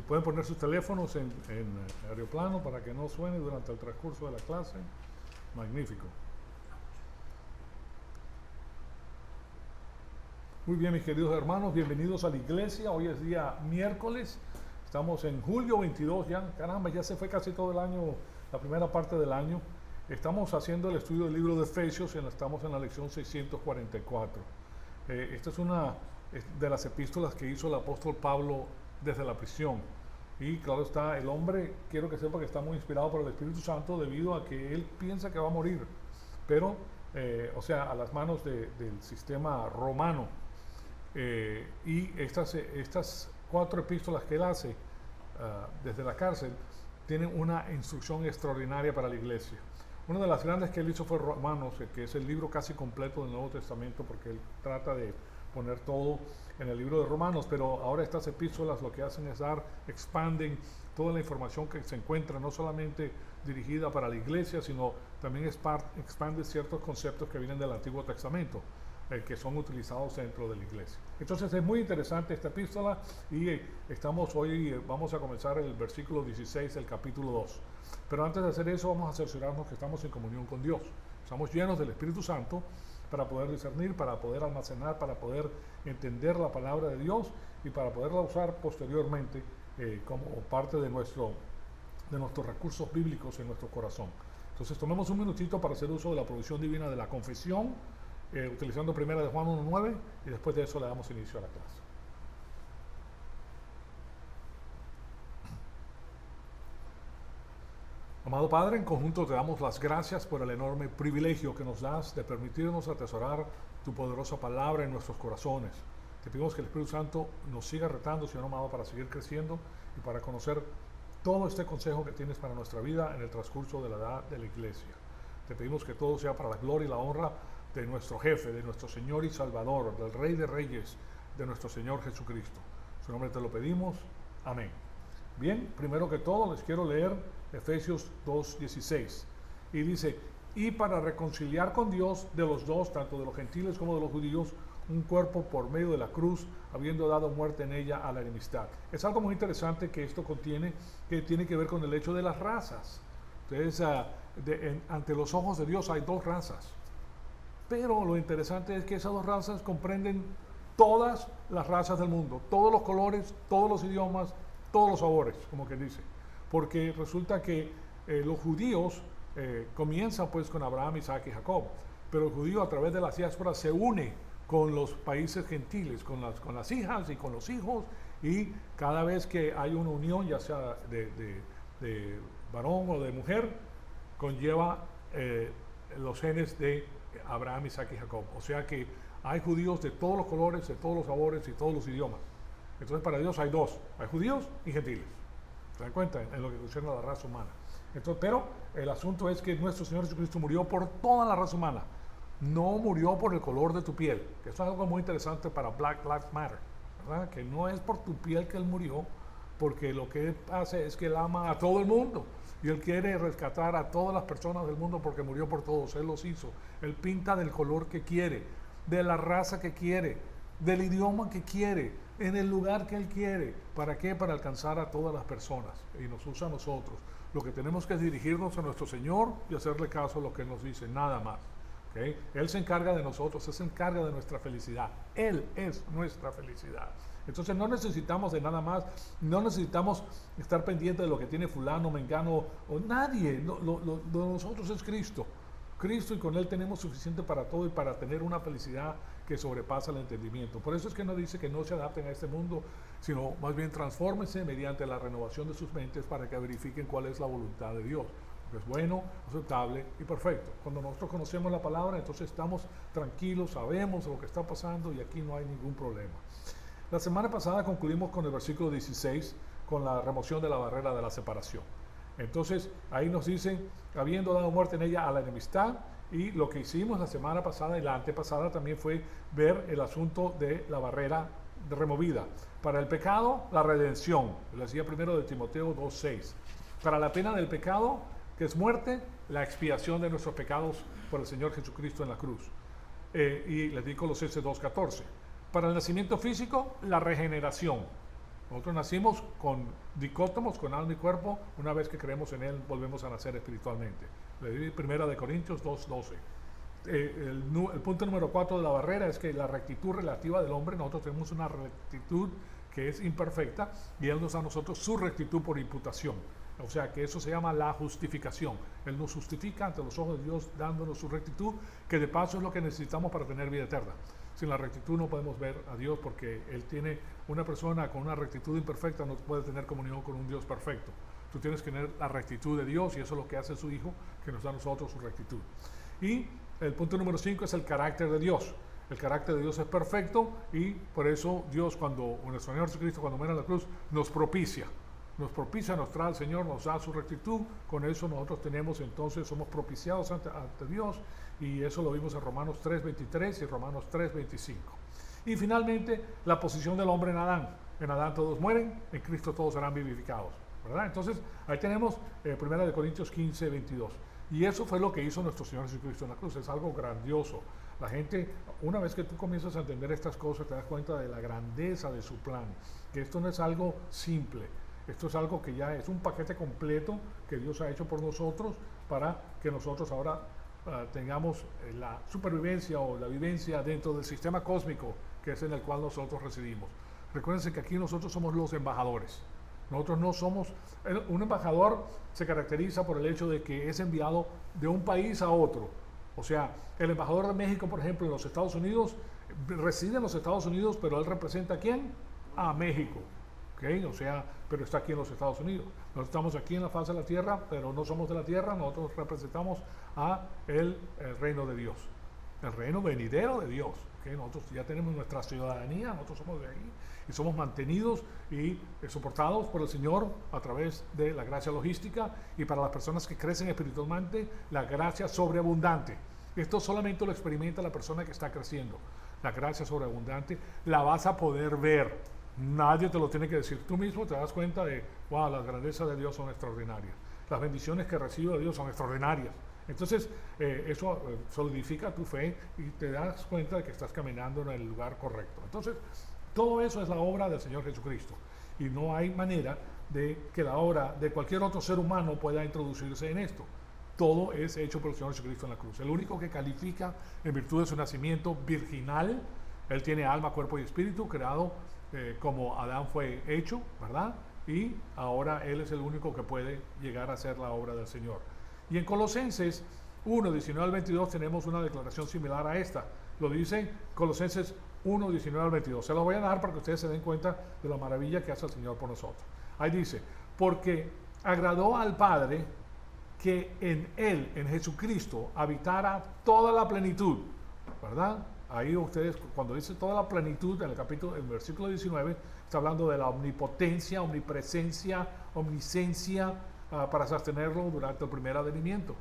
Pueden poner sus teléfonos en aeroplano para que no suene durante el transcurso de la clase. Magnífico. Muy bien, mis queridos hermanos, bienvenidos a la iglesia. Hoy es día miércoles, estamos en julio 22 ya. Caramba, ya se fue casi todo el año, la primera parte del año. Estamos haciendo el estudio del libro de Efesios y estamos en la lección 644. Esta es una de las epístolas que hizo el apóstol Pablo desde la prisión. Y claro está, el hombre, quiero que sepa que está muy inspirado por el Espíritu Santo debido a que él piensa que va a morir, pero, o sea, a las manos del sistema romano. Y estas 4 epístolas que él hace desde la cárcel tienen una instrucción extraordinaria para la iglesia. Una de las grandes que él hizo fue Romanos, que es el libro casi completo del Nuevo Testamento, porque él trata de poner todo en el libro de Romanos, pero ahora estas epístolas lo que hacen es expanden toda la información que se encuentra, no solamente dirigida para la iglesia, sino también expande ciertos conceptos que vienen del Antiguo Testamento, que son utilizados dentro de la iglesia. Entonces es muy interesante esta epístola y vamos a comenzar el versículo 16 del capítulo 2. Pero antes de hacer eso vamos a cerciorarnos que estamos en comunión con Dios. Estamos llenos del Espíritu Santo para poder discernir, para poder almacenar, para poder entender la palabra de Dios y para poderla usar posteriormente como parte de nuestros recursos bíblicos en nuestro corazón. Entonces tomemos un minutito para hacer uso de la provisión divina de la confesión, utilizando primera de Juan 1:9, y después de eso le damos inicio a la clase. Amado Padre, en conjunto te damos las gracias por el enorme privilegio que nos das de permitirnos atesorar tu poderosa palabra en nuestros corazones. Te pedimos que el Espíritu Santo nos siga retando, Señor amado, para seguir creciendo y para conocer todo este consejo que tienes para nuestra vida en el transcurso de la edad de la iglesia. Te pedimos que todo sea para la gloria y la honra de nuestro jefe, de nuestro Señor y Salvador, del Rey de Reyes, de nuestro Señor Jesucristo. En su nombre te lo pedimos. Amén. Bien, primero que todo les quiero leer Efesios 2:16. Y dice, y para reconciliar con Dios de los dos, tanto de los gentiles como de los judíos, un cuerpo por medio de la cruz, habiendo dado muerte en ella a la enemistad. Es algo muy interesante que esto contiene, que tiene que ver con el hecho de las razas. Entonces, ante los ojos de Dios hay 2 razas. Pero lo interesante es que esas 2 razas comprenden todas las razas del mundo, todos los colores, todos los idiomas, todos los sabores, como que dice. Porque resulta que los judíos comienzan pues con Abraham, Isaac y Jacob, pero el judío a través de las diásporas se une con los países gentiles, con las hijas y con los hijos, y cada vez que hay una unión, ya sea de varón o de mujer, conlleva los genes de Abraham, Isaac y Jacob. O sea que hay judíos de todos los colores, de todos los sabores y todos los idiomas. Entonces para Dios hay 2, hay judíos y gentiles. ¿Se dan cuenta? En lo que concierne a la raza humana. Entonces, pero el asunto es que nuestro Señor Jesucristo murió por toda la raza humana. No murió por el color de tu piel. Que eso es algo muy interesante para Black Lives Matter, ¿verdad? Que no es por tu piel que Él murió, porque lo que Él hace es que Él ama a todo el mundo. Y Él quiere rescatar a todas las personas del mundo porque murió por todos. Él los hizo. Él pinta del color que quiere, de la raza que quiere, del idioma que quiere, en el lugar que Él quiere. ¿Para qué? Para alcanzar a todas las personas. Y nos usa a nosotros. Lo que tenemos que es dirigirnos a nuestro Señor y hacerle caso a lo que Él nos dice, nada más. ¿Okay? Él se encarga de nosotros, Él se encarga de nuestra felicidad. Él es nuestra felicidad. Entonces no necesitamos de nada más, no necesitamos estar pendientes de lo que tiene fulano, mengano o nadie. Lo de nosotros es Cristo. Cristo, y con Él tenemos suficiente para todo y para tener una felicidad que sobrepasa el entendimiento. Por eso es que no dice que no se adapten a este mundo, sino más bien transfórmense mediante la renovación de sus mentes para que verifiquen cuál es la voluntad de Dios. Porque es bueno, aceptable y perfecto. Cuando nosotros conocemos la palabra, entonces estamos tranquilos, sabemos lo que está pasando y aquí no hay ningún problema. La semana pasada concluimos con el versículo 16, con la remoción de la barrera de la separación. Entonces, ahí nos dicen, habiendo dado muerte en ella a la enemistad, y lo que hicimos la semana pasada y la antepasada también fue ver el asunto de la barrera removida. Para el pecado, la redención. Lo decía primero de Timoteo 2:6. Para la pena del pecado, que es muerte, la expiación de nuestros pecados por el Señor Jesucristo en la cruz. Y les di Colosenses 2:14. Para el nacimiento físico, la regeneración. Nosotros nacimos con dicótomos, con alma y cuerpo. Una vez que creemos en Él, volvemos a nacer espiritualmente. Le Primera de Corintios 2:12. El punto número 4 de la barrera es que la rectitud relativa del hombre, nosotros tenemos una rectitud que es imperfecta y Él nos da a nosotros su rectitud por imputación. O sea que eso se llama la justificación. Él nos justifica ante los ojos de Dios dándonos su rectitud, que de paso es lo que necesitamos para tener vida eterna. Sin la rectitud no podemos ver a Dios, porque Él tiene una persona con una rectitud imperfecta, no puede tener comunión con un Dios perfecto. Tú tienes que tener la rectitud de Dios y eso es lo que hace su Hijo, que nos da a nosotros su rectitud. Y el punto número 5 es el carácter de Dios. El carácter de Dios es perfecto y por eso Dios, cuando nuestro Señor Jesucristo, cuando muere en la cruz, nos propicia, nos trae al Señor, nos da su rectitud. Con eso nosotros tenemos, entonces somos propiciados ante Dios, y eso lo vimos en Romanos 3:23 y Romanos 3:25. Y finalmente, la posición del hombre en Adán. En Adán todos mueren, en Cristo todos serán vivificados, ¿verdad? Entonces, ahí tenemos 1 de Corintios 15:22. Y eso fue lo que hizo nuestro Señor Jesucristo en la cruz. Es algo grandioso. La gente, una vez que tú comienzas a entender estas cosas, te das cuenta de la grandeza de su plan. Que esto no es algo simple. Esto es algo que ya es un paquete completo que Dios ha hecho por nosotros, para que nosotros ahora tengamos la supervivencia o la vivencia dentro del sistema cósmico, que es en el cual nosotros residimos. Recuérdense que aquí nosotros somos los embajadores. Nosotros no somos... Un embajador se caracteriza por el hecho de que es enviado de un país a otro. O sea, el embajador de México, por ejemplo, en los Estados Unidos, reside en los Estados Unidos, pero él representa ¿a quién? A México. ¿Okay? O sea, pero está aquí en los Estados Unidos. Nosotros estamos aquí en la faz de la tierra, pero no somos de la tierra. Nosotros representamos a el reino de Dios, el reino venidero de Dios. ¿Okay? Nosotros ya tenemos nuestra ciudadanía, nosotros somos de ahí y somos mantenidos y soportados por el Señor a través de la gracia logística, y para las personas que crecen espiritualmente, la gracia sobreabundante. Esto solamente lo experimenta la persona que está creciendo. La gracia sobreabundante la vas a poder ver. Nadie te lo tiene que decir. Tú mismo te das cuenta de, wow, las grandezas de Dios son extraordinarias. Las bendiciones que recibo de Dios son extraordinarias. Entonces, eso solidifica tu fe y te das cuenta de que estás caminando en el lugar correcto. Entonces, todo eso es la obra del Señor Jesucristo. Y no hay manera de que la obra de cualquier otro ser humano pueda introducirse en esto. Todo es hecho por el Señor Jesucristo en la cruz. El único que califica en virtud de su nacimiento virginal. Él tiene alma, cuerpo y espíritu, creado como Adán fue hecho, ¿verdad? Y ahora Él es el único que puede llegar a hacer la obra del Señor. Y en Colosenses 1:19-22 tenemos una declaración similar a esta. Lo dice Colosenses 1:19-22. Se los voy a dar para que ustedes se den cuenta de la maravilla que hace el Señor por nosotros. Ahí dice, porque agradó al Padre que en Él, en Jesucristo, habitara toda la plenitud, ¿verdad? Ahí ustedes, cuando dice toda la plenitud, en el versículo 19, está hablando de la omnipotencia, omnipresencia, omniscencia, para sostenerlo durante el primer advenimiento,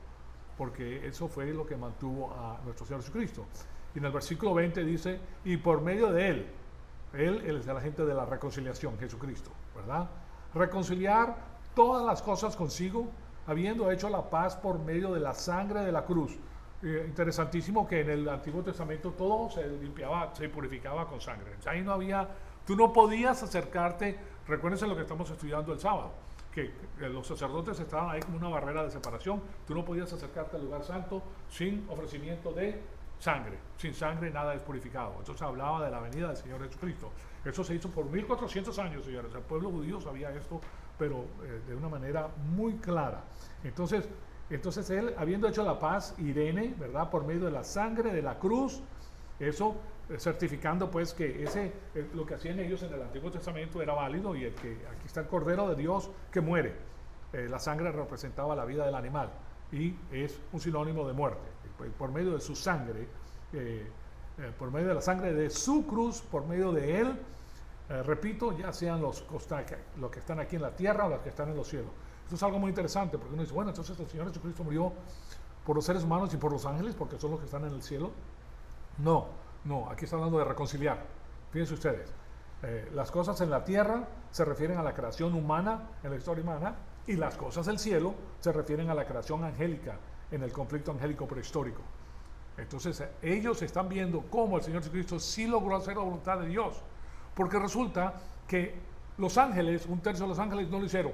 porque eso fue lo que mantuvo a nuestro Señor Jesucristo. Y en el versículo 20 dice, y por medio de Él es el agente de la reconciliación, Jesucristo, ¿verdad? Reconciliar todas las cosas consigo, habiendo hecho la paz por medio de la sangre de la cruz. Interesantísimo que en el Antiguo Testamento todo se limpiaba, se purificaba con sangre. Ahí no había, tú no podías acercarte. Recuérdense lo que estamos estudiando el sábado, que los sacerdotes estaban ahí como una barrera de separación. Tú no podías acercarte al lugar santo sin ofrecimiento de sangre. Sin sangre nada es purificado. Entonces hablaba de la venida del Señor Jesucristo. Eso se hizo por 1400 años, señores. El pueblo judío sabía esto, pero de una manera muy clara. Entonces Él, habiendo hecho la paz, Irene, ¿verdad? Por medio de la sangre de la cruz, eso certificando pues que lo que hacían ellos en el Antiguo Testamento era válido, y aquí está el Cordero de Dios que muere. La sangre representaba la vida del animal y es un sinónimo de muerte. Por medio de su sangre, por medio de la sangre de su cruz, por medio de Él, repito, ya sean los que están aquí en la tierra o los que están en los cielos. Esto es algo muy interesante, porque uno dice, bueno, entonces el Señor Jesucristo murió por los seres humanos y por los ángeles, porque son los que están en el cielo. No, aquí está hablando de reconciliar. Fíjense ustedes, las cosas en la tierra se refieren a la creación humana, en la historia humana, y las cosas del cielo se refieren a la creación angélica, en el conflicto angélico prehistórico. Entonces ellos están viendo cómo el Señor Jesucristo sí logró hacer la voluntad de Dios, porque resulta que Los ángeles, un tercio de los ángeles no lo hicieron.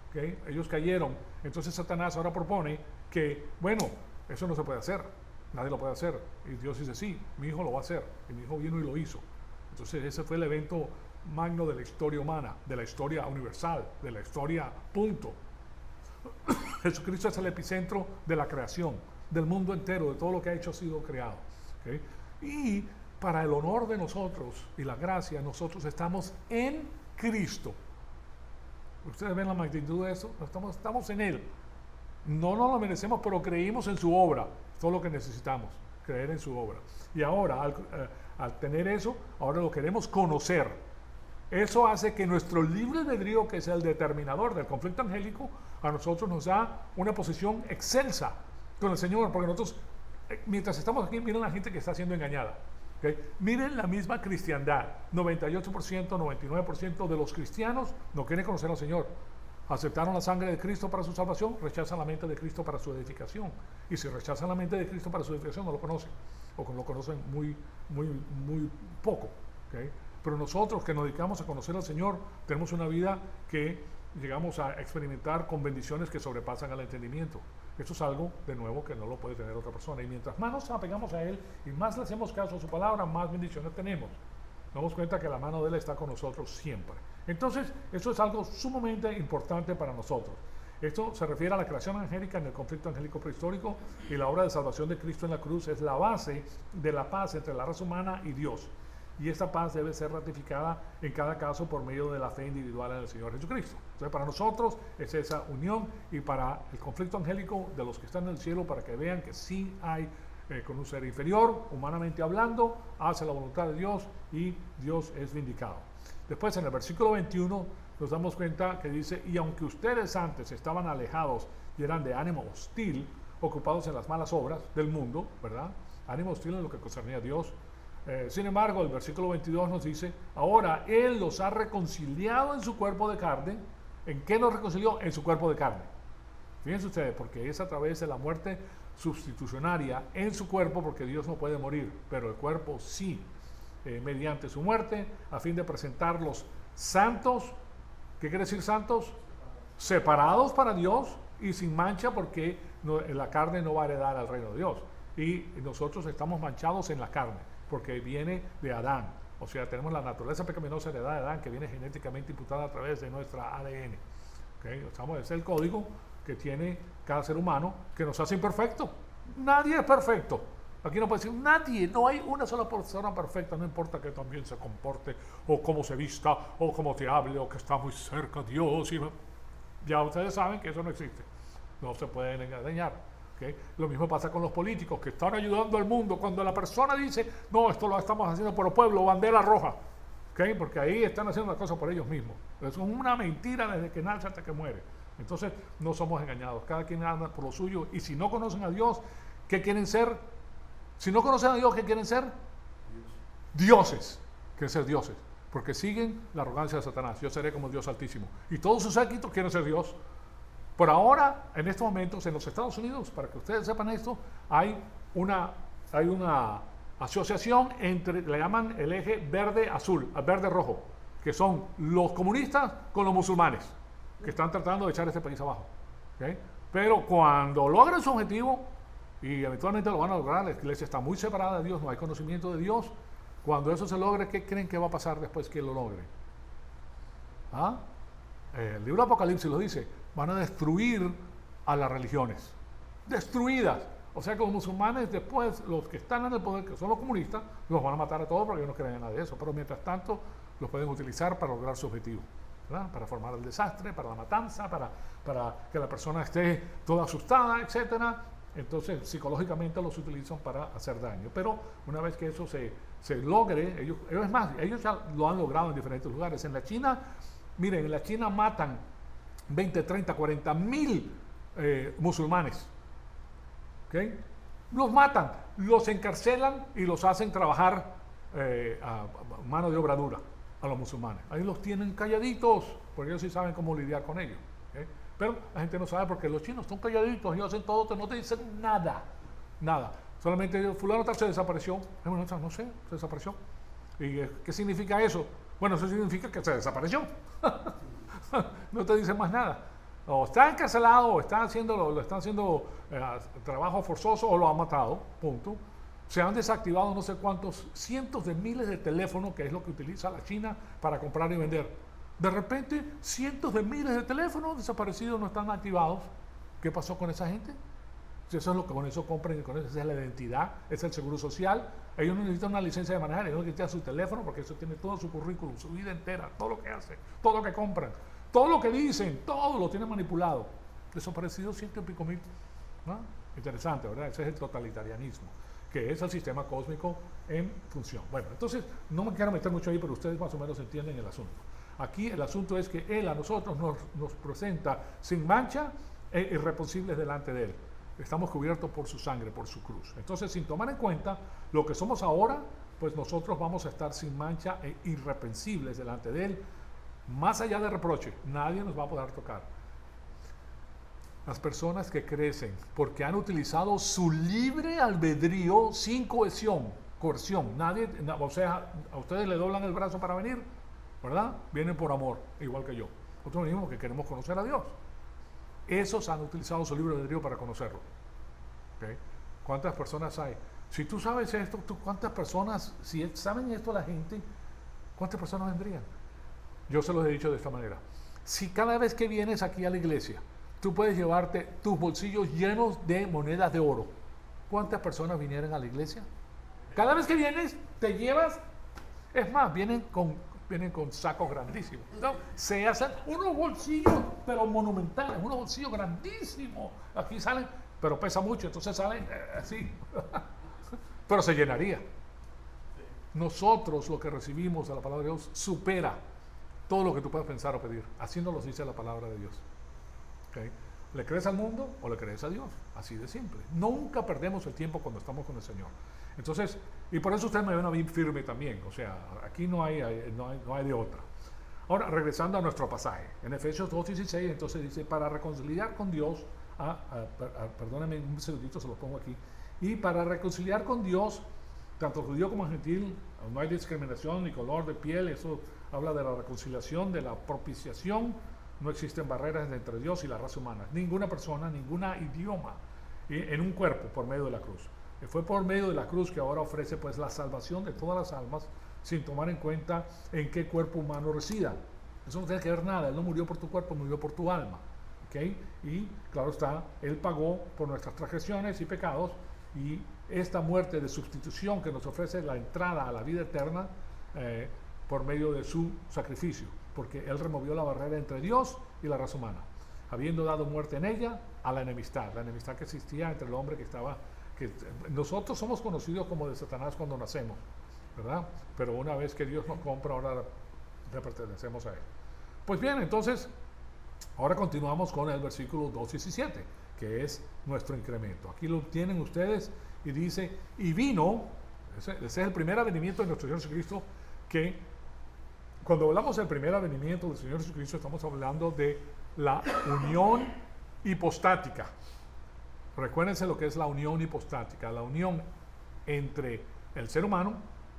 ¿Okay? Ellos cayeron. Entonces Satanás ahora propone que, bueno, eso no se puede hacer. Nadie lo puede hacer. Y Dios dice, sí, mi hijo lo va a hacer. Y mi hijo vino y lo hizo. Entonces ese fue el evento magno de la historia humana, de la historia universal, de la historia punto. Jesucristo es el epicentro de la creación, del mundo entero, de todo lo que ha hecho ha sido creado. ¿Okay? Y para el honor de nosotros y la gracia, nosotros estamos en Cristo. Ustedes ven la magnitud de eso, estamos en Él. No nos lo merecemos, pero creímos en su obra. Todo lo que necesitamos, creer en su obra. Y ahora, al tener eso, ahora lo queremos conocer. Eso hace que nuestro libre albedrío, que es el determinador del conflicto angélico, a nosotros nos da una posición excelsa con el Señor, porque nosotros, mientras estamos aquí, miren la gente que está siendo engañada. ¿Okay? Miren la misma cristiandad. 98%, 99% de los cristianos no quieren conocer al Señor. Aceptaron la sangre de Cristo para su salvación, rechazan la mente de Cristo para su edificación. Y si rechazan la mente de Cristo para su edificación, no lo conocen. O lo conocen muy poco. ¿Okay? Pero nosotros que nos dedicamos a conocer al Señor, tenemos una vida que llegamos a experimentar con bendiciones que sobrepasan al entendimiento. Esto es algo, de nuevo, que no lo puede tener otra persona. Y mientras más nos apegamos a Él y más le hacemos caso a su palabra, más bendiciones tenemos. Nos damos cuenta que la mano de Él está con nosotros siempre. Entonces, esto es algo sumamente importante para nosotros. Esto se refiere a la creación angélica en el conflicto angélico prehistórico, y la obra de salvación de Cristo en la cruz es la base de la paz entre la raza humana y Dios. Y esta paz debe ser ratificada en cada caso por medio de la fe individual en el Señor Jesucristo. Entonces, para nosotros es esa unión, y para el conflicto angélico de los que están en el cielo, para que vean que sí hay con un ser inferior, humanamente hablando, hace la voluntad de Dios y Dios es vindicado. Después, en el versículo 21, nos damos cuenta que dice, y aunque ustedes antes estaban alejados y eran de ánimo hostil, ocupados en las malas obras del mundo, ¿verdad? Ánimo hostil en lo que concernía a Dios. Sin embargo, el versículo 22 nos dice, ahora Él los ha reconciliado en su cuerpo de carne. ¿En qué los reconcilió? En su cuerpo de carne. Fíjense ustedes, porque es a través de la muerte sustitucionaria en su cuerpo, porque Dios no puede morir, pero el cuerpo sí, mediante su muerte, a fin de presentarlos santos. ¿Qué quiere decir santos? Separados para Dios y sin mancha, porque la carne no va a heredar al reino de Dios. Y nosotros estamos manchados en la carne, porque viene de Adán. O sea, tenemos la naturaleza pecaminosa heredada de Adán, que viene genéticamente imputada a través de nuestra ADN. ¿Okay? Ese es el código que tiene cada ser humano, que nos hace imperfectos. Nadie es perfecto. Aquí no puede decir nadie, no hay una sola persona perfecta, no importa que también se comporte, o cómo se vista, o cómo te hable, o que está muy cerca de Dios. Ya ustedes saben que eso no existe. No se pueden engañar. ¿Okay? Lo mismo pasa con los políticos que están ayudando al mundo. Cuando la persona dice, no, esto lo estamos haciendo por el pueblo, bandera roja. ¿Okay? Porque ahí están haciendo las cosas por ellos mismos. Eso es una mentira desde que nace hasta que muere. Entonces, no somos engañados. Cada quien anda por lo suyo. Y si no conocen a Dios, ¿qué quieren ser? Si no conocen a Dios, ¿qué quieren ser? Dioses. Quieren ser dioses. Porque siguen la arrogancia de Satanás. Yo seré como Dios Altísimo. Y todos sus séquitos quieren ser Dios. Por ahora, en estos momentos, en los Estados Unidos, para que ustedes sepan esto, hay una asociación entre, le llaman el eje verde-azul, verde-rojo, que son los comunistas con los musulmanes, que están tratando de echar este país abajo. ¿Okay? Pero cuando logren su objetivo, y eventualmente lo van a lograr, la iglesia está muy separada de Dios, no hay conocimiento de Dios. Cuando eso se logre, ¿qué creen que va a pasar después que lo logre? ¿Ah? El libro de Apocalipsis lo dice, van a destruir a las religiones, destruidas. O sea que los musulmanes después, los que están en el poder, que son los comunistas, los van a matar a todos porque ellos no creen en nada de eso, pero mientras tanto los pueden utilizar para lograr su objetivo, ¿verdad? Para formar el desastre, para la matanza, para que la persona esté toda asustada, etcétera. Entonces psicológicamente los utilizan para hacer daño, pero una vez que eso se logre, ellos ya lo han logrado en diferentes lugares. En la China, miren, en la China matan 20, 30, 40 mil musulmanes. ¿Okay? Los matan, los encarcelan y los hacen trabajar a mano de obra dura a los musulmanes. Ahí los tienen calladitos, porque ellos sí saben cómo lidiar con ellos. ¿Okay? Pero la gente no sabe porque los chinos son calladitos, ellos hacen todo, no te dicen nada. Nada. Solamente fulano tal se desapareció. Bueno, no sé, se desapareció. ¿Y qué significa eso? Bueno, eso significa que se desapareció. No te dice más nada. O está encarcelado, o está lo están haciendo trabajo forzoso, o lo han matado, punto. Se han desactivado no sé cuántos, cientos de miles de teléfonos, que es lo que utiliza la China para comprar y vender. De repente, cientos de miles de teléfonos desaparecidos no están activados. ¿Qué pasó con esa gente? Si eso es lo que con eso compran, con eso es la identidad, es el seguro social. Ellos no necesitan una licencia de manejar, ellos necesitan su teléfono porque eso tiene todo su currículum, su vida entera, todo lo que hacen, todo lo que compran, todo lo que dicen, todo lo tienen manipulado. Desaparecidos ciento y pico mil. ¿No? Interesante, ¿verdad? Ese es el totalitarianismo, que es el sistema cósmico en función. Bueno, entonces no me quiero meter mucho ahí, pero ustedes más o menos entienden el asunto. Aquí el asunto es que Él a nosotros nos presenta sin mancha e irreprensibles delante de Él. Estamos cubiertos por su sangre, por su cruz. Entonces, sin tomar en cuenta lo que somos ahora, pues nosotros vamos a estar sin mancha e irreprensibles delante de Él. Más allá de reproche, nadie nos va a poder tocar. Las personas que crecen porque han utilizado su libre albedrío sin coerción. Nadie, o sea, a ustedes le doblan el brazo para venir, ¿verdad? Vienen por amor, igual que yo. Nosotros venimos porque queremos conocer a Dios. Esos han utilizado su libre albedrío para conocerlo. ¿Okay? ¿Cuántas personas hay? Si tú sabes esto, ¿cuántas personas, si saben esto la gente, cuántas personas vendrían? Yo se los he dicho de esta manera. Si cada vez que vienes aquí a la iglesia, tú puedes llevarte tus bolsillos llenos de monedas de oro, ¿cuántas personas vinieran a la iglesia? Cada vez que vienes, te llevas, es más, vienen con sacos grandísimos. ¿No? Se hacen unos bolsillos, pero monumentales, unos bolsillos grandísimos. Aquí salen, pero pesa mucho, entonces salen así. Pero se llenaría. Nosotros lo que recibimos de la palabra de Dios supera todo lo que tú puedas pensar o pedir. Así nos lo dice la palabra de Dios. ¿Okay? ¿Le crees al mundo o le crees a Dios? Así de simple. Nunca perdemos el tiempo cuando estamos con el Señor. Entonces, y por eso ustedes me ven a mí firme también. O sea, aquí no hay de otra. Ahora, regresando a nuestro pasaje. En Efesios 2:16, entonces dice, para reconciliar con Dios, perdónenme un segundito, se lo pongo aquí. Y para reconciliar con Dios, tanto judío como gentil, no hay discriminación ni color de piel. Eso habla de la reconciliación, de la propiciación. No existen barreras entre Dios y la raza humana. Ninguna persona, ninguna idioma en un cuerpo por medio de la cruz. Fue por medio de la cruz que ahora ofrece pues la salvación de todas las almas sin tomar en cuenta en qué cuerpo humano resida. Eso no tiene que ver nada. Él no murió por tu cuerpo, murió por tu alma. ¿Okay? Y claro está, Él pagó por nuestras transgresiones y pecados, y esta muerte de sustitución que nos ofrece la entrada a la vida eterna por medio de su sacrificio, porque Él removió la barrera entre Dios y la raza humana, habiendo dado muerte en ella a la enemistad que existía entre el hombre que nosotros somos conocidos como de Satanás cuando nacemos, ¿verdad? Pero una vez que Dios nos compra, ahora le pertenecemos a Él. Pues bien, entonces, ahora continuamos con el versículo 2:17, que es nuestro incremento. Aquí lo tienen ustedes y dice, y vino, ese es el primer avenimiento de nuestro Señor Jesucristo, que cuando hablamos del primer avenimiento del Señor Jesucristo, estamos hablando de la unión hipostática. Recuérdense lo que es la unión hipostática, la unión entre el ser humano,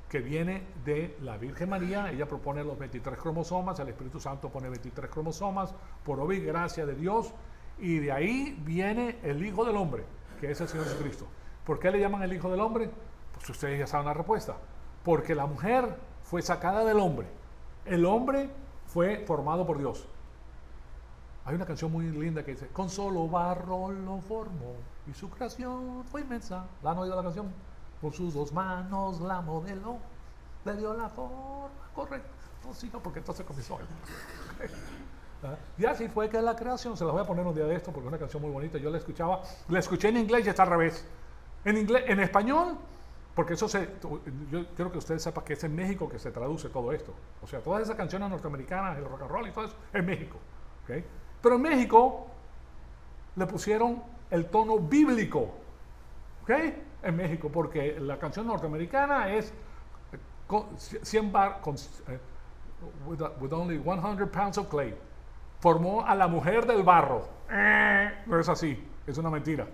que viene de la Virgen María. Ella propone los 23 cromosomas, el Espíritu Santo pone 23 cromosomas, por obra y gracia de Dios, y de ahí viene el Hijo del Hombre, que es el Señor Jesucristo. ¿Por qué le llaman el Hijo del Hombre? Pues ustedes ya saben la respuesta. Porque la mujer fue sacada del hombre. El hombre fue formado por Dios. Hay una canción muy linda que dice, con solo barro lo formó y su creación fue inmensa. ¿La han oído la canción? Con sus dos manos la modeló, le dio la forma correcta. No sigo porque entonces comenzó. Y así fue que la creación, se las voy a poner un día de esto porque es una canción muy bonita. Yo la escuché en inglés y está al revés. En español, porque yo quiero que ustedes sepan que es en México que se traduce todo esto. O sea, todas esas canciones norteamericanas, el rock and roll y todo eso, es México. ¿Okay? Pero en México le pusieron el tono bíblico, ¿ok? En México, porque la canción norteamericana es with only 100 pounds of clay. Formó a la mujer del barro. No es así, es una mentira.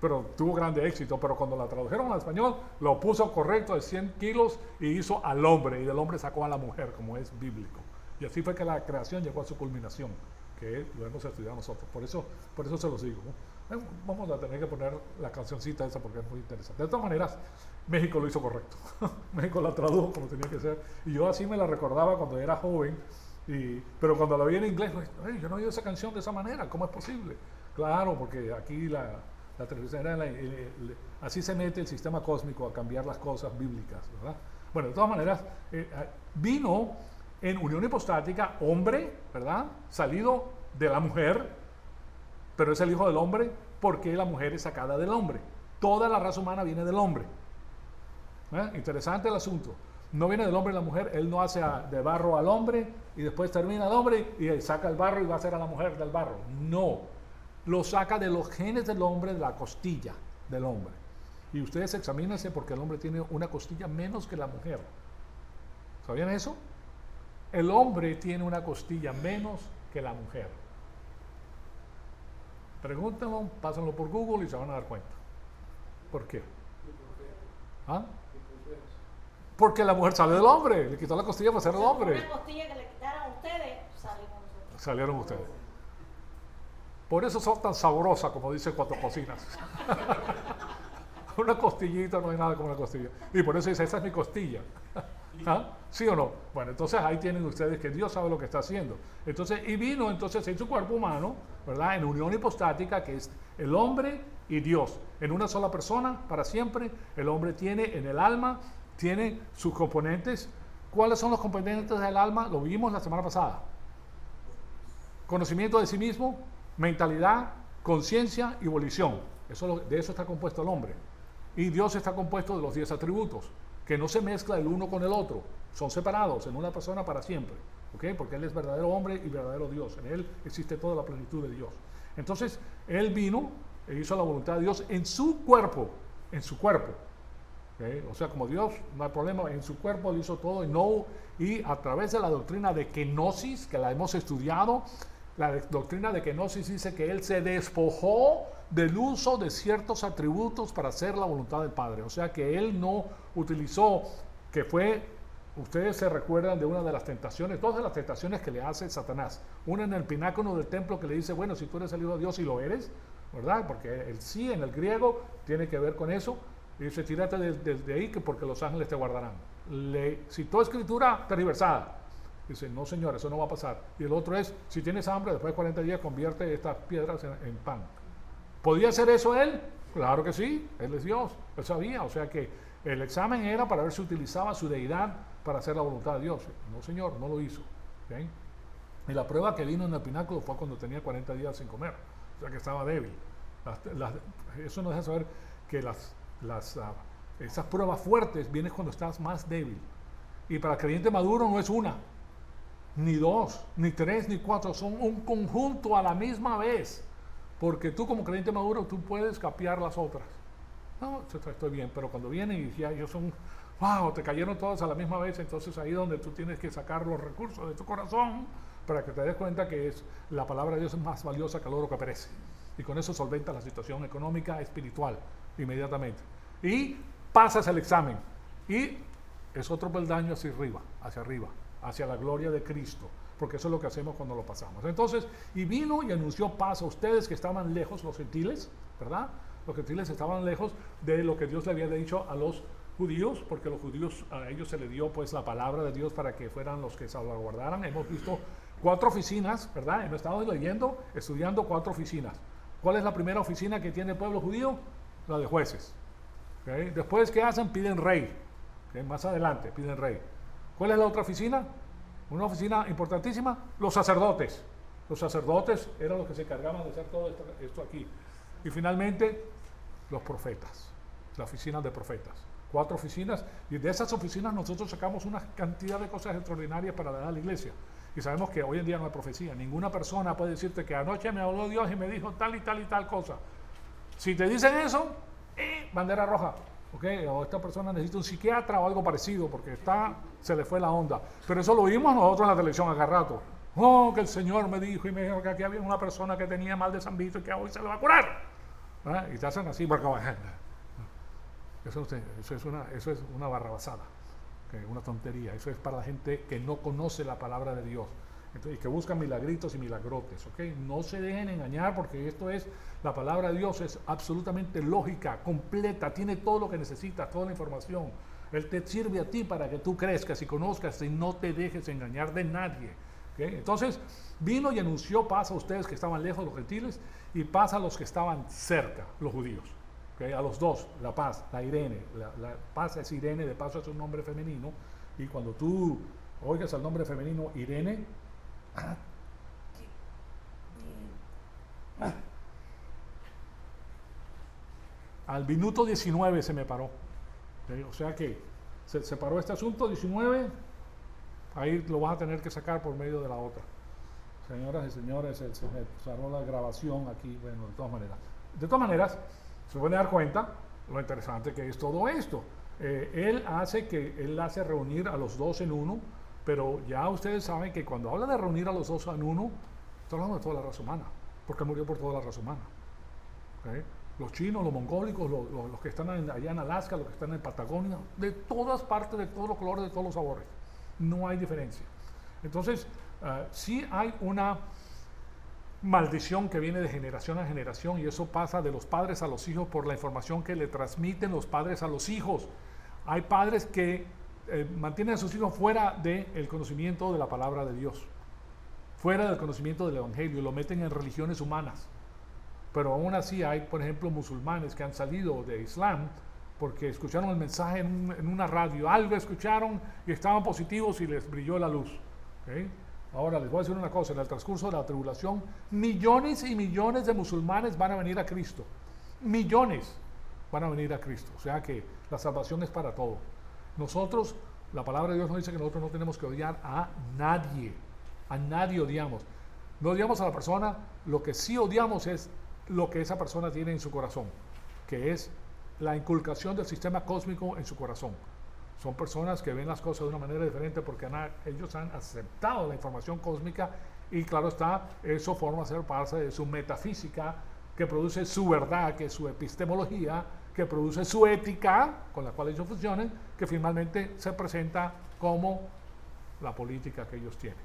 pero tuvo grande éxito. Pero cuando la tradujeron al español, lo puso correcto de 100 kilos y hizo al hombre, y del hombre sacó a la mujer, como es bíblico. Y así fue que la creación llegó a su culminación, que lo hemos estudiado nosotros. Por eso se los digo, ¿no? Vamos a tener que poner la cancioncita esa porque es muy interesante. De todas maneras, México lo hizo correcto. México la tradujo como tenía que ser. Y yo así me la recordaba cuando era joven. Pero cuando la vi en inglés, yo no he oído esa canción de esa manera. ¿Cómo es posible? Claro, porque aquí la televisión era así se mete el sistema cósmico a cambiar las cosas bíblicas, ¿verdad? Bueno, de todas maneras, vino en unión hipostática, hombre, ¿verdad? Salido de la mujer, pero es el hijo del hombre porque la mujer es sacada del hombre. Toda la raza humana viene del hombre. Interesante el asunto. No viene del hombre y la mujer, él no hace de barro al hombre y después termina el hombre y saca el barro y va a hacer a la mujer del barro. No, lo saca de los genes del hombre, de la costilla del hombre. Y ustedes examínense porque el hombre tiene una costilla menos que la mujer. ¿Sabían eso? El hombre tiene una costilla menos que la mujer. Pregúntenlo, pásenlo por Google y se van a dar cuenta. ¿Por qué? ¿Ah? Porque la mujer sale del hombre, le quitó la costilla para ser el hombre. Una costilla que le quitaron a ustedes, salimos nosotros. Salieron ustedes. Por eso son tan sabrosas, como dice Cuatro Cocinas. Una costillita, no hay nada como una costilla. Y por eso dice, esa es mi costilla. ¿Ah? ¿Sí o no? Bueno, entonces ahí tienen ustedes que Dios sabe lo que está haciendo. Entonces, y vino entonces en su cuerpo humano, ¿verdad? En unión hipostática, que es el hombre y Dios. En una sola persona, para siempre, el hombre tiene en el alma, tiene sus componentes. ¿Cuáles son los componentes del alma? Lo vimos la semana pasada. Conocimiento de sí mismo, mentalidad, conciencia y volición. De eso está compuesto el hombre. Y Dios está compuesto de los 10 atributos, que no se mezcla el uno con el otro. Son separados en una persona para siempre. ¿Okay? Porque Él es verdadero hombre y verdadero Dios. En Él existe toda la plenitud de Dios. Entonces, Él vino e hizo la voluntad de Dios en su cuerpo. En su cuerpo. ¿Okay? O sea, como Dios, no hay problema, en su cuerpo Él hizo todo y a través de la doctrina de kenosis, que la hemos estudiado, la doctrina de kenosis dice que Él se despojó del uso de ciertos atributos para hacer la voluntad del Padre. O sea que Él no utilizó, que fue, ustedes se recuerdan de una de las tentaciones, dos de las tentaciones que le hace Satanás. Una en el pináculo del templo que le dice, bueno, si tú eres el Hijo de Dios y lo eres, ¿verdad? Porque el sí en el griego tiene que ver con eso. Y dice, tírate de ahí, que porque los ángeles te guardarán. Le citó escritura tergiversada. Dice, no señor, eso no va a pasar. Y el otro es, si tienes hambre, después de 40 días convierte estas piedras en pan. ¿Podía hacer eso él? Claro que sí, él es Dios, él sabía. O sea que el examen era para ver si utilizaba su deidad para hacer la voluntad de Dios. No señor, no lo hizo. ¿Okay? Y la prueba que vino en el pináculo fue cuando tenía 40 días sin comer. O sea que estaba débil. Eso nos deja saber que esas pruebas fuertes vienen cuando estás más débil. Y para el creyente maduro no es una, ni dos, ni tres, ni cuatro, son un conjunto a la misma vez. Porque tú como creyente maduro, tú puedes capear las otras. No, estoy bien, pero cuando vienen y ya ellos son, wow, te cayeron todas a la misma vez, entonces ahí es donde tú tienes que sacar los recursos de tu corazón para que te des cuenta que la palabra de Dios es más valiosa que el oro que perece. Y con eso solventa la situación económica, espiritual, inmediatamente. Y pasas el examen. Y es otro peldaño hacia arriba, hacia la gloria de Cristo. Porque eso es lo que hacemos cuando lo pasamos. Entonces, y vino y anunció paz a ustedes que estaban lejos, los gentiles, ¿verdad? Los gentiles estaban lejos de lo que Dios le había dicho a los judíos, porque los judíos, a ellos se le dio pues la palabra de Dios para que fueran los que salvaguardaran. Hemos visto 4 oficinas, ¿verdad? Hemos estado leyendo, estudiando 4 oficinas. ¿Cuál es la primera oficina que tiene el pueblo judío? La de jueces. ¿Okay? Después, ¿qué hacen? Piden rey. ¿Okay? Más adelante, piden rey. ¿Cuál es la otra oficina? Una oficina importantísima, los sacerdotes. Los sacerdotes eran los que se encargaban de hacer todo esto aquí. Y finalmente, los profetas, la oficina de profetas. 4 oficinas, y de esas oficinas nosotros sacamos una cantidad de cosas extraordinarias para dar a la iglesia. Y sabemos que hoy en día no hay profecía. Ninguna persona puede decirte que anoche me habló Dios y me dijo tal y tal y tal cosa. Si te dicen eso, bandera roja. Okay, o esta persona necesita un psiquiatra o algo parecido porque se le fue la onda. Pero eso lo vimos nosotros en la televisión acá rato. Oh, que el Señor me dijo y me dijo que aquí había una persona que tenía mal de San Vito y que hoy se le va a curar. ¿verdad? Y te hacen así, eso es una barrabasada, una tontería. Eso es para la gente que no conoce la palabra de Dios. Entonces, que buscan milagritos y milagrotes, ¿ok? No se dejen engañar, porque esto es, la palabra de Dios es absolutamente lógica, completa, tiene todo lo que necesitas, toda la información. Él te sirve a ti para que tú crezcas y conozcas y no te dejes engañar de nadie, ¿okay? Entonces, vino y anunció paz a ustedes que estaban lejos, los gentiles, y paz a los que estaban cerca, los judíos. ¿Okay? A los dos, la paz, la Irene, la paz es Irene, de paso es un nombre femenino, y cuando tú oigas el nombre femenino Irene, al minuto 19 se me paró. ¿Okay? O sea que se paró este asunto, 19, ahí lo vas a tener que sacar por medio de la otra. Señoras y señores, se me paró la grabación aquí, bueno, de todas maneras. De todas maneras, se pueden dar cuenta lo interesante que es todo esto. Él hace reunir a los dos en uno, pero ya ustedes saben que cuando habla de reunir a los dos en uno, está hablando de toda la raza humana, porque murió por toda la raza humana. ¿Okay? Los chinos, los mongólicos, los que están allá en Alaska, los que están en Patagonia, de todas partes, de todos los colores, de todos los sabores. No hay diferencia. Entonces, sí hay una maldición que viene de generación a generación, y eso pasa de los padres a los hijos por la información que le transmiten los padres a los hijos. Hay padres que mantienen a sus hijos fuera del conocimiento de la palabra de Dios, fuera del conocimiento del evangelio, lo meten en religiones humanas. Pero aún así hay, por ejemplo, musulmanes que han salido de Islam porque escucharon el mensaje en una radio, algo escucharon y estaban positivos y les brilló la luz. ¿Okay? Ahora les voy a decir una cosa: en el transcurso de la tribulación, millones y millones de musulmanes van a venir a Cristo. Millones van a venir a Cristo. O sea que la salvación es para todos. Nosotros, la palabra de Dios nos dice que nosotros no tenemos que odiar a nadie. A nadie odiamos. No odiamos a la persona, lo que sí odiamos es lo que esa persona tiene en su corazón, que es la inculcación del sistema cósmico en su corazón. Son personas que ven las cosas de una manera diferente porque ellos han aceptado la información cósmica, y claro está, eso forma ser parte de su metafísica, que produce su verdad, que es su epistemología, que produce su ética con la cual ellos funcionan, que finalmente se presenta como la política que ellos tienen.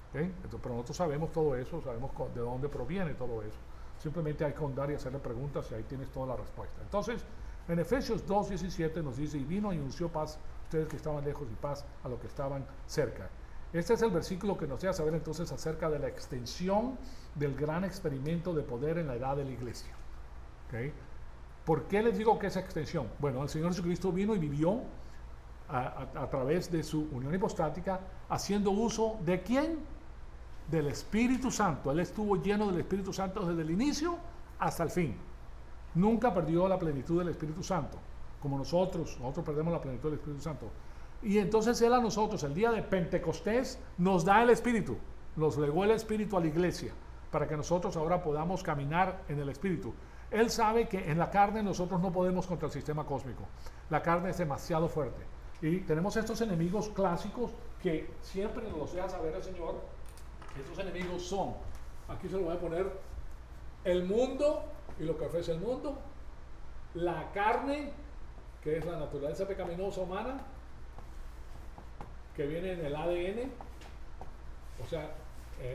¿Okay? Entonces, pero nosotros sabemos todo eso, sabemos de dónde proviene todo eso. Simplemente hay que ahondar y hacerle preguntas y ahí tienes toda la respuesta. Entonces, en Efesios 2:17 nos dice: y vino y anunció paz a ustedes que estaban lejos y paz a los que estaban cerca. Este es el versículo que nos deja saber entonces acerca de la extensión del gran experimento de poder en la edad de la iglesia. ¿Okay? ¿Por qué les digo que es extensión? Bueno, el Señor Jesucristo vino y vivió a través de su unión hipostática, haciendo uso ¿de quién? Del Espíritu Santo. Él estuvo lleno del Espíritu Santo desde el inicio hasta el fin. Nunca perdió la plenitud del Espíritu Santo, como nosotros perdemos la plenitud del Espíritu Santo. Y entonces Él a nosotros, el día de Pentecostés, nos da el Espíritu, nos legó el Espíritu a la iglesia, para que nosotros ahora podamos caminar en el Espíritu. Él sabe que en la carne nosotros no podemos contra el sistema cósmico. La carne es demasiado fuerte. Y tenemos estos enemigos clásicos que siempre nos los deja saber el Señor. Estos enemigos son, aquí se lo voy a poner, el mundo y lo que ofrece el mundo, la carne, que es la naturaleza pecaminosa humana, que viene en el ADN, o sea,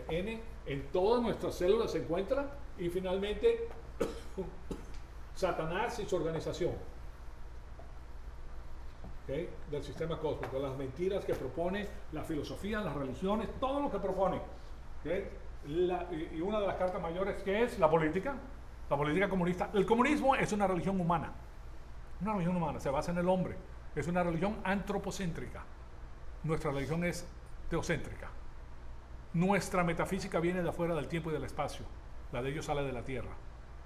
N, en todas nuestras células se encuentra, y finalmente Satanás y su organización, ¿okay? Del sistema cósmico, las mentiras que propone, la filosofía, las religiones, todo lo que propone. ¿Okay? Y una de las cartas mayores, que es la política comunista. El comunismo es una religión humana, se basa en el hombre, es una religión antropocéntrica. Nuestra religión es teocéntrica. Nuestra metafísica viene de afuera del tiempo y del espacio, la de ellos sale de la tierra,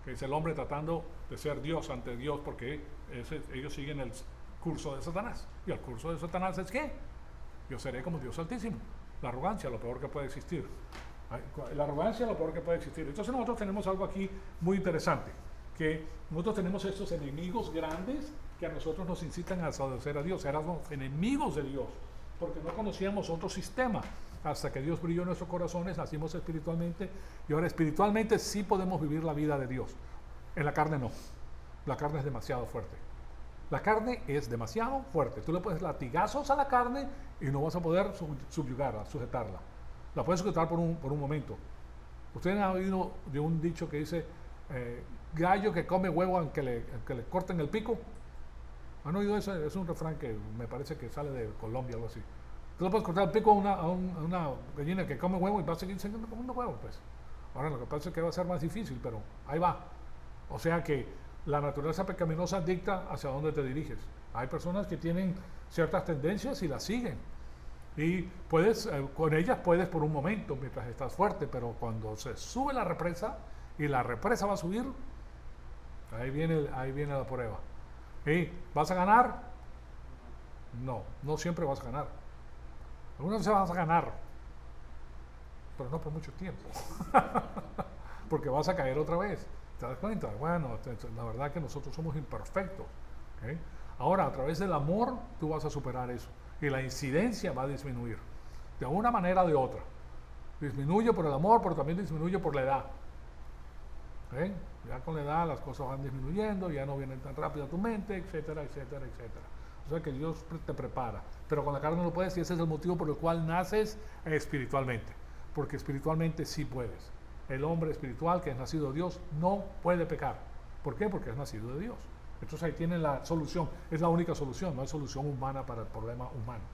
que es el hombre tratando de ser Dios ante Dios, porque ellos siguen el curso de Satanás, y el curso de Satanás es ¿qué? Yo seré como Dios Altísimo. La arrogancia, lo peor que puede existir. La arrogancia es lo peor que puede existir. Entonces nosotros tenemos algo aquí muy interesante, que nosotros tenemos estos enemigos grandes que a nosotros nos incitan a desobedecer a Dios. Éramos enemigos de Dios, porque no conocíamos otro sistema. Hasta que Dios brilló en nuestros corazones, nacimos espiritualmente, y ahora espiritualmente sí podemos vivir la vida de Dios. En la carne no. La carne es demasiado fuerte. La carne es demasiado fuerte. Tú le puedes latigazos a la carne y no vas a poder subyugarla, sujetarla. La puedes sujetar por un momento. Ustedes han oído de un dicho que dice, gallo que come huevo aunque le corten el pico. ¿Han oído eso? Es un refrán que me parece que sale de Colombia o algo así. Tú le puedes cortar el pico a una gallina que come huevo y va a seguir comiendo huevo, pues. Ahora lo que pasa es que va a ser más difícil, pero ahí va. O sea que la naturaleza pecaminosa dicta hacia dónde te diriges. Hay personas que tienen ciertas tendencias y las siguen. Y puedes, con ellas puedes por un momento, mientras estás fuerte, pero cuando se sube la represa y la represa va a subir, ahí viene la prueba. ¿Y vas a ganar? No, no siempre vas a ganar. Algunas veces vas a ganar, pero no por mucho tiempo. Porque vas a caer otra vez. ¿Te das cuenta? Bueno, la verdad que nosotros somos imperfectos. ¿Okay? Ahora, a través del amor, tú vas a superar eso. Y la incidencia va a disminuir. De una manera o de otra. Disminuye por el amor, pero también disminuye por la edad. ¿Okay? Ya con la edad las cosas van disminuyendo, ya no vienen tan rápido a tu mente, etcétera, etcétera, etcétera. O sea que Dios te prepara. Pero con la carne no puedes y ese es el motivo por el cual naces espiritualmente. Porque espiritualmente sí puedes. El hombre espiritual que es nacido de Dios no puede pecar. ¿Por qué? Porque es nacido de Dios. Entonces ahí tienen la solución. Es la única solución, no hay solución humana para el problema humano.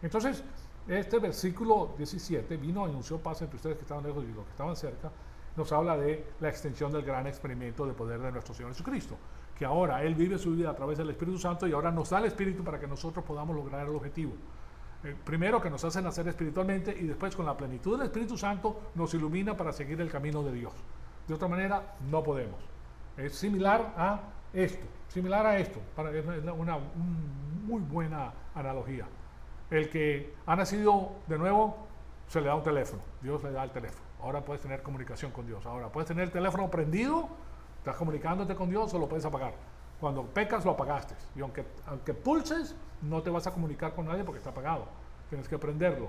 Entonces, este versículo 17 vino, anunció paz entre ustedes que estaban lejos y los que estaban cerca. Nos habla de la extensión del gran experimento de poder de nuestro Señor Jesucristo. Que ahora Él vive su vida a través del Espíritu Santo y ahora nos da el Espíritu para que nosotros podamos lograr el objetivo. Primero que nos hace nacer espiritualmente y después con la plenitud del Espíritu Santo nos ilumina para seguir el camino de Dios. De otra manera no podemos. Es similar a esto, es una muy buena analogía. El que ha nacido de nuevo se le da un teléfono, Dios le da el teléfono. Ahora puedes tener comunicación con Dios. Ahora puedes tener el teléfono prendido, estás comunicándote con Dios o lo puedes apagar. Cuando pecas lo apagaste y aunque pulses no te vas a comunicar con nadie porque está apagado. Tienes que prenderlo.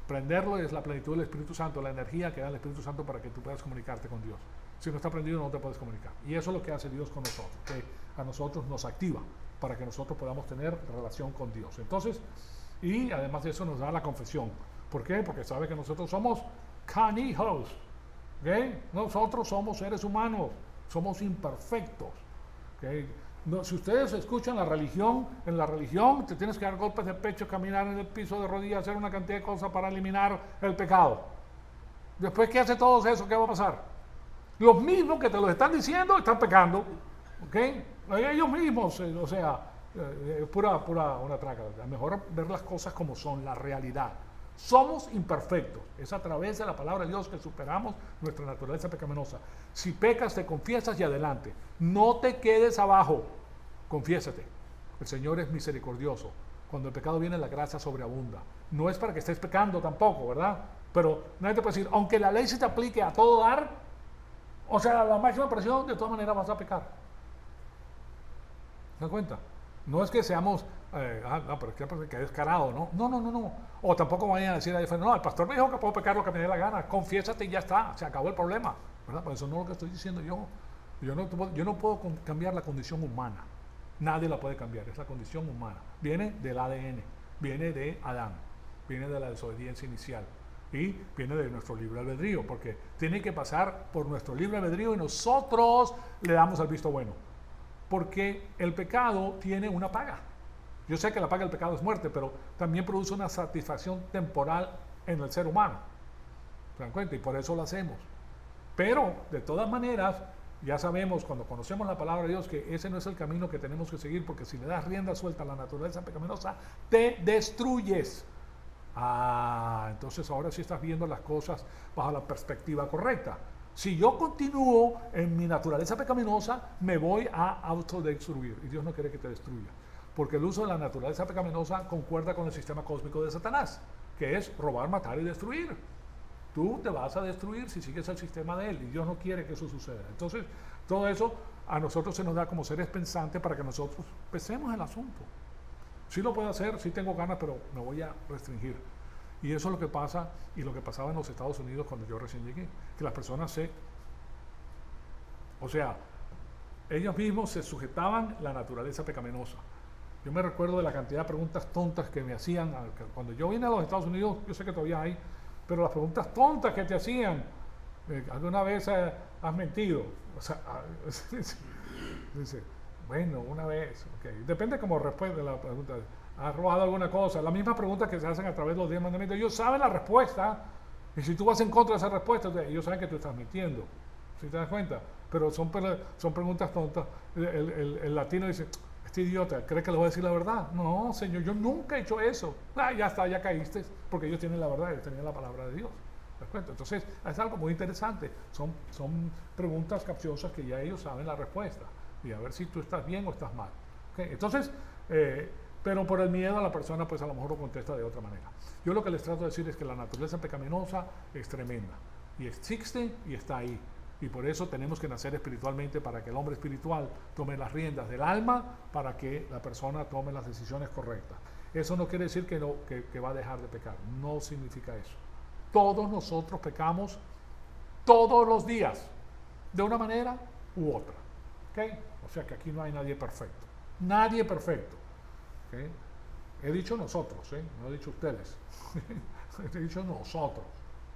Prenderlo es la plenitud del Espíritu Santo, la energía que da el Espíritu Santo para que tú puedas comunicarte con Dios. Si no está prendido no te puedes comunicar. Y eso es lo que hace Dios con nosotros, que a nosotros nos activa para que nosotros podamos tener relación con Dios. Entonces, y además de eso nos da la confesión. ¿Por qué? Porque sabe que nosotros somos canijos. ¿Okay? Nosotros somos seres humanos, somos imperfectos. ¿Okay? No, si ustedes escuchan en la religión te tienes que dar golpes de pecho, caminar en el piso de rodillas, hacer una cantidad de cosas para eliminar el pecado. Después que hace todo eso, ¿qué va a pasar? Los mismos que te lo están diciendo están pecando. ¿Okay? Ellos mismos, o sea, una traca. Mejor ver las cosas como son, la realidad. Somos imperfectos. Es a través de la palabra de Dios que superamos nuestra naturaleza pecaminosa. Si pecas, te confiesas y adelante. No te quedes abajo. Confiésate. El Señor es misericordioso. Cuando el pecado viene, la gracia sobreabunda. No es para que estés pecando tampoco, ¿verdad? Pero nadie te puede decir, aunque la ley se te aplique a todo dar, o sea, a la máxima presión, de todas maneras vas a pecar. ¿Se dan cuenta? No es que seamos, pero que descarado, ¿no? No. O tampoco vayan a decir, no, el pastor me dijo que puedo pecar lo que me dé la gana, confiésate y ya está, se acabó el problema, ¿verdad? Por eso no es lo que estoy diciendo yo. Yo no puedo cambiar la condición humana, nadie la puede cambiar, es la condición humana. Viene del ADN, viene de Adán, viene de la desobediencia inicial y viene de nuestro libre albedrío, porque tiene que pasar por nuestro libre albedrío y nosotros le damos el visto bueno. Porque el pecado tiene una paga. Yo sé que la paga del pecado es muerte, pero también produce una satisfacción temporal en el ser humano. ¿Se dan cuenta? Y por eso lo hacemos. Pero, de todas maneras, ya sabemos cuando conocemos la palabra de Dios que ese no es el camino que tenemos que seguir, porque si le das rienda suelta a la naturaleza pecaminosa, te destruyes. Entonces ahora sí estás viendo las cosas bajo la perspectiva correcta. Si yo continúo en mi naturaleza pecaminosa, me voy a autodestruir. Y Dios no quiere que te destruya. Porque el uso de la naturaleza pecaminosa concuerda con el sistema cósmico de Satanás, que es robar, matar y destruir. Tú te vas a destruir si sigues el sistema de él. Y Dios no quiere que eso suceda. Entonces, todo eso a nosotros se nos da como seres pensantes para que nosotros pensemos el asunto. Sí lo puedo hacer, sí tengo ganas, pero me voy a restringir. Y eso es lo que pasa y lo que pasaba en los Estados Unidos cuando yo recién llegué, que las personas ellos mismos se sujetaban la naturaleza pecaminosa. Yo me recuerdo de la cantidad de preguntas tontas que me hacían cuando yo vine a los Estados Unidos. Yo sé que todavía hay, pero las preguntas tontas que te hacían, ¿alguna vez has mentido? O sea, dice, bueno, una vez, okay. Depende como respuesta de la pregunta. ¿Has robado alguna cosa? La misma pregunta que se hacen a través de los 10 mandamientos. Ellos saben la respuesta, y si tú vas en contra de esa respuesta, ellos saben que tú estás mintiendo. ¿Sí te das cuenta? Pero son preguntas tontas. El latino dice, este idiota, ¿cree que le voy a decir la verdad? No, señor, yo nunca he hecho eso. Ya está, ya caíste, porque ellos tienen la verdad, ellos tenían la palabra de Dios. ¿Te das cuenta? Entonces, es algo muy interesante. Son preguntas capciosas que ya ellos saben la respuesta. Y a ver si tú estás bien o estás mal. ¿Okay? Entonces, pero por el miedo a la persona, pues a lo mejor lo contesta de otra manera. Yo lo que les trato de decir es que la naturaleza pecaminosa es tremenda. Y existe y está ahí. Y por eso tenemos que nacer espiritualmente para que el hombre espiritual tome las riendas del alma, para que la persona tome las decisiones correctas. Eso no quiere decir que va a dejar de pecar. No significa eso. Todos nosotros pecamos todos los días, de una manera u otra. ¿Okay? O sea que aquí no hay nadie perfecto. Nadie perfecto. ¿Okay? He dicho nosotros, no he dicho ustedes. He dicho nosotros,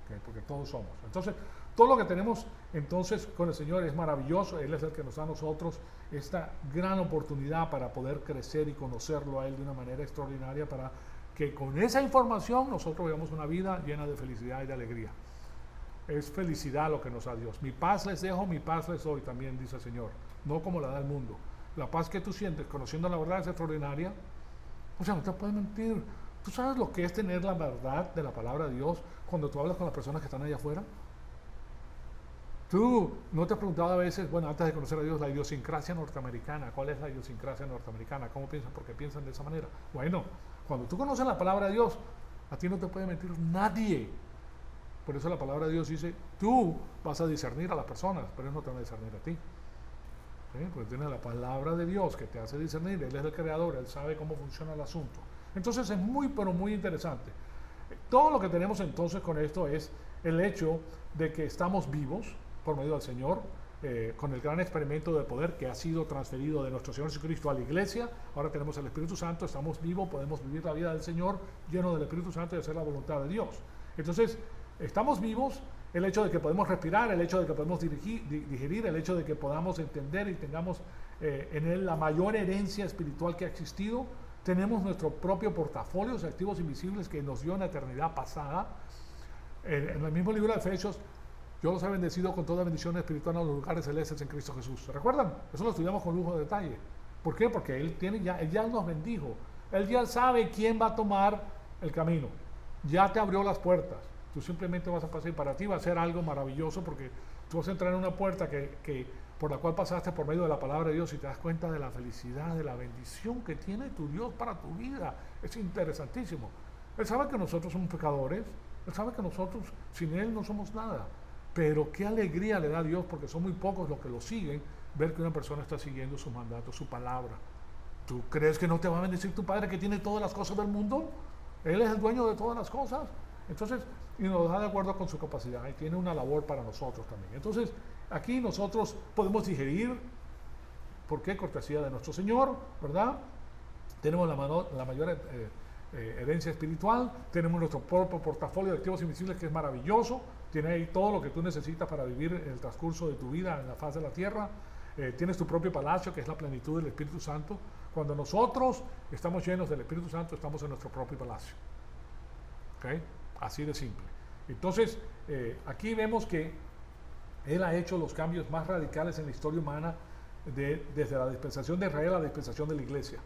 ¿okay? Porque todos somos. Entonces, todo lo que tenemos entonces con el Señor es maravilloso. Él es el que nos da a nosotros esta gran oportunidad para poder crecer y conocerlo a Él de una manera extraordinaria, para que con esa información nosotros veamos una vida llena de felicidad y de alegría. Es felicidad lo que nos da Dios. Mi paz les dejo, mi paz les doy, también dice el Señor, no como la da el mundo. La paz que tú sientes conociendo la verdad es extraordinaria. O sea, no te puedes mentir. ¿Tú sabes lo que es tener la verdad de la palabra de Dios cuando tú hablas con las personas que están allá afuera? Tú no te has preguntado a veces, bueno, antes de conocer a Dios, la idiosincrasia norteamericana. ¿Cuál es la idiosincrasia norteamericana? ¿Cómo piensan? ¿Por qué piensan de esa manera? Bueno, cuando tú conoces la palabra de Dios, a ti no te puede mentir nadie. Por eso la palabra de Dios dice, tú vas a discernir a las personas, pero Él no te va a discernir a ti. ¿Sí? Porque tienes la palabra de Dios que te hace discernir. Él es el creador, Él sabe cómo funciona el asunto. Entonces es muy, pero muy interesante. Todo lo que tenemos entonces con esto es el hecho de que estamos vivos por medio del Señor, con el gran experimento de poder que ha sido transferido de nuestro Señor Jesucristo a la iglesia. Ahora tenemos el Espíritu Santo, estamos vivos, podemos vivir la vida del Señor lleno del Espíritu Santo y hacer la voluntad de Dios. Entonces, estamos vivos, el hecho de que podemos respirar, el hecho de que podemos digerir, el hecho de que podamos entender y tengamos en Él la mayor herencia espiritual que ha existido. Tenemos nuestro propio portafolio de activos invisibles que nos dio en la eternidad pasada. En el mismo libro de Efesios, yo los he bendecido con toda bendición espiritual en los lugares celestes en Cristo Jesús. ¿Se recuerdan? Eso lo estudiamos con lujo de detalle. ¿Por qué? Porque Él ya nos bendijo. Él ya sabe quién va a tomar el camino. Ya te abrió las puertas. Tú simplemente vas a pasar, y para ti va a ser algo maravilloso, porque tú vas a entrar en una puerta por la cual pasaste por medio de la palabra de Dios, y te das cuenta de la felicidad, de la bendición que tiene tu Dios para tu vida. Es interesantísimo. Él sabe que nosotros somos pecadores. Él sabe que nosotros sin Él no somos nada. Pero qué alegría le da a Dios, porque son muy pocos los que lo siguen, ver que una persona está siguiendo sus mandatos, su palabra. ¿Tú crees que no te va a bendecir tu Padre que tiene todas las cosas del mundo? Él es el dueño de todas las cosas. Entonces, y nos da de acuerdo con su capacidad, y tiene una labor para nosotros también. Entonces, aquí nosotros podemos digerir, ¿por qué? Cortesía de nuestro Señor, ¿verdad? Tenemos la mayor herencia espiritual, tenemos nuestro propio portafolio de activos invisibles que es maravilloso, tiene ahí todo lo que tú necesitas para vivir el transcurso de tu vida en la faz de la tierra. Tienes tu propio palacio, que es la plenitud del Espíritu Santo. Cuando nosotros estamos llenos del Espíritu Santo, estamos en nuestro propio palacio. ¿Okay? Así de simple. Entonces, aquí vemos que Él ha hecho los cambios más radicales en la historia humana desde la dispensación de Israel a la dispensación de la iglesia,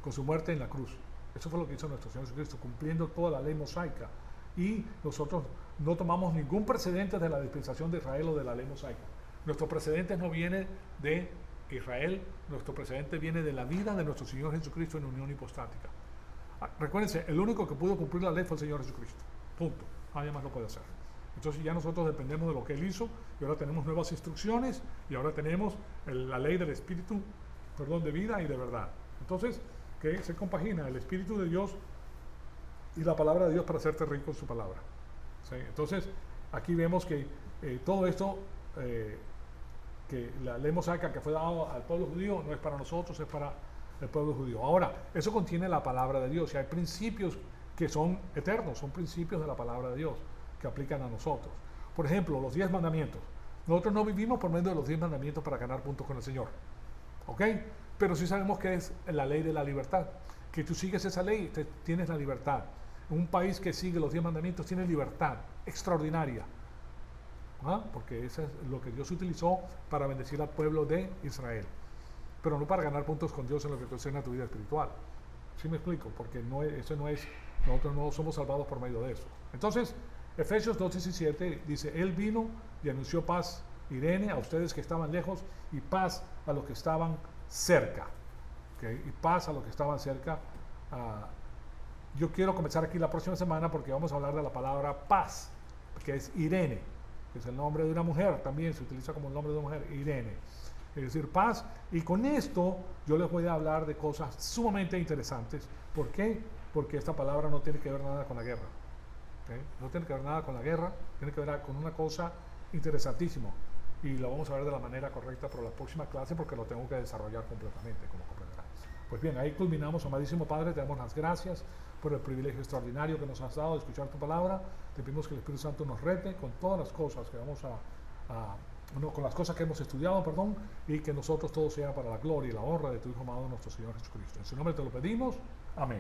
con su muerte en la cruz. Eso fue lo que hizo nuestro Señor Jesucristo, cumpliendo toda la ley mosaica. Y nosotros no tomamos ningún precedente de la dispensación de Israel o de la ley mosaica. Nuestro precedente no viene de Israel, nuestro precedente viene de la vida de nuestro Señor Jesucristo en unión hipostática. Recuérdense, el único que pudo cumplir la ley fue el Señor Jesucristo. Punto. Nadie más lo puede hacer. Entonces ya nosotros dependemos de lo que Él hizo, y ahora tenemos nuevas instrucciones, y ahora tenemos la ley del Espíritu, de vida y de verdad. Entonces, que se compagina el Espíritu de Dios y la palabra de Dios para hacerte rico en su palabra. ¿Sí? Entonces, aquí vemos que todo esto que la ley mosaica que fue dada al pueblo judío no es para nosotros, es para el pueblo judío. Ahora, eso contiene la palabra de Dios y hay principios que son eternos, son principios de la palabra de Dios que aplican a nosotros. Por ejemplo, los 10 mandamientos. Nosotros no vivimos por medio de los 10 mandamientos para ganar puntos con el Señor, ¿ok? Pero sí sabemos que es la ley de la libertad, que tú sigues esa ley, tienes la libertad. Un país que sigue los 10 mandamientos tiene libertad extraordinaria, ¿ah? Porque eso es lo que Dios utilizó para bendecir al pueblo de Israel, pero no para ganar puntos con Dios en lo que concerne a tu vida espiritual. ¿Sí me explico? Porque nosotros no somos salvados por medio de eso. Entonces, Efesios 2:17 dice, Él vino y anunció paz, Irene, a ustedes que estaban lejos, y paz a los que estaban cerca. ¿Okay? Y paz a los que estaban cerca. Yo quiero comenzar aquí la próxima semana porque vamos a hablar de la palabra paz, que es Irene, que es el nombre de una mujer, también se utiliza como el nombre de una mujer, Irene. Es decir, paz. Y con esto yo les voy a hablar de cosas sumamente interesantes. ¿Por qué? Porque esta palabra no tiene que ver nada con la guerra. ¿Okay? No tiene que ver nada con la guerra, tiene que ver con una cosa interesantísima. Y lo vamos a ver de la manera correcta para la próxima clase porque lo tengo que desarrollar completamente, como comprenderán. Pues bien, ahí culminamos, amadísimo Padre, te damos las gracias por el privilegio extraordinario que nos has dado de escuchar tu palabra. Te pedimos que el Espíritu Santo nos rete con todas las cosas que con las cosas que hemos estudiado, perdón, y que nosotros todo sea para la gloria y la honra de tu Hijo amado, nuestro Señor Jesucristo. En su nombre te lo pedimos. Amén.